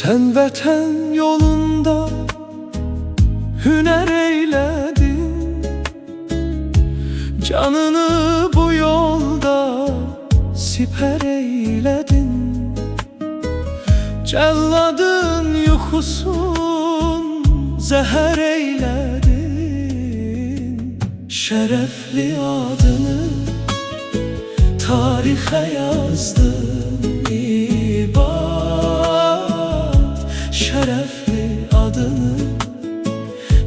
Sen vətən yolunda hüner eyledin, canını bu yolda siper eyledin. Celladın yuxusun zəhər eyledin. Şərəfli adını tarixə yazdın İbad. Şərəfli adını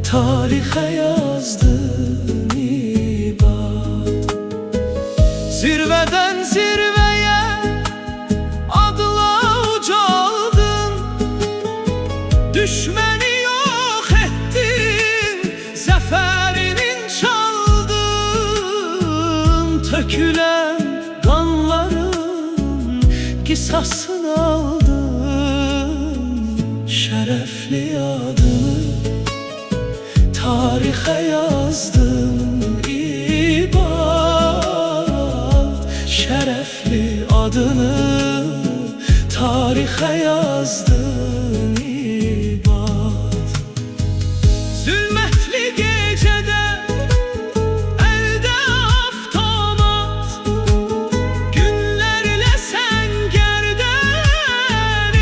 tarixə yazdın İbad. Zirvədən zirvəyə adla ucaldın, düşməni yox etdin, zəfərinin çaldın. Tökülən qanların qisasını aldın. Şərəfli adını tarixə yazdın İbad. Şərəfli adını tarixə yazdın İbad. Zülmətli gecədə əldə avtomat, günlərlə səngərdən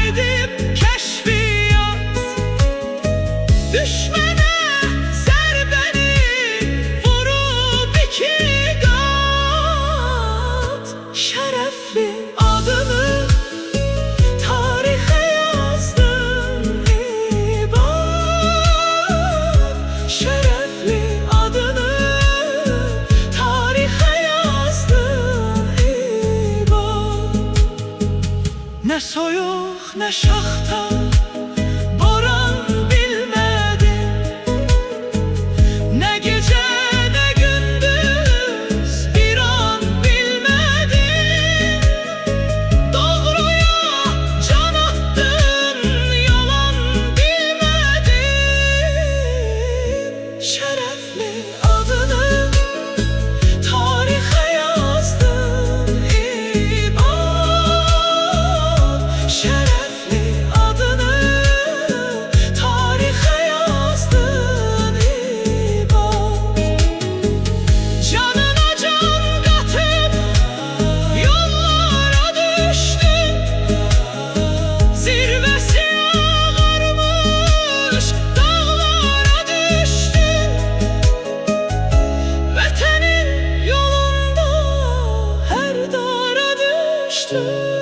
edib kəşfiyyat. Düşmənə zərbəni vurub iki qat. Şərəfli adını tarixə yazdın İbad. Şərəfli adını tarixə yazdın İbad. Nə soyuq, nə şaxta, boran bilmədin. Nə gecə, nə gündüz bir an bilmədin. Doğruya can attın, yalan bilmədin. Şərəfli adını tarixə yazdın İbad. Şərəfli adını tarixə yazdın İbad. Canına can qatıb yollara düşdün, zirvəsi ağarmış dağlara düşdün. Vətənin yolunda hər dara düşdün.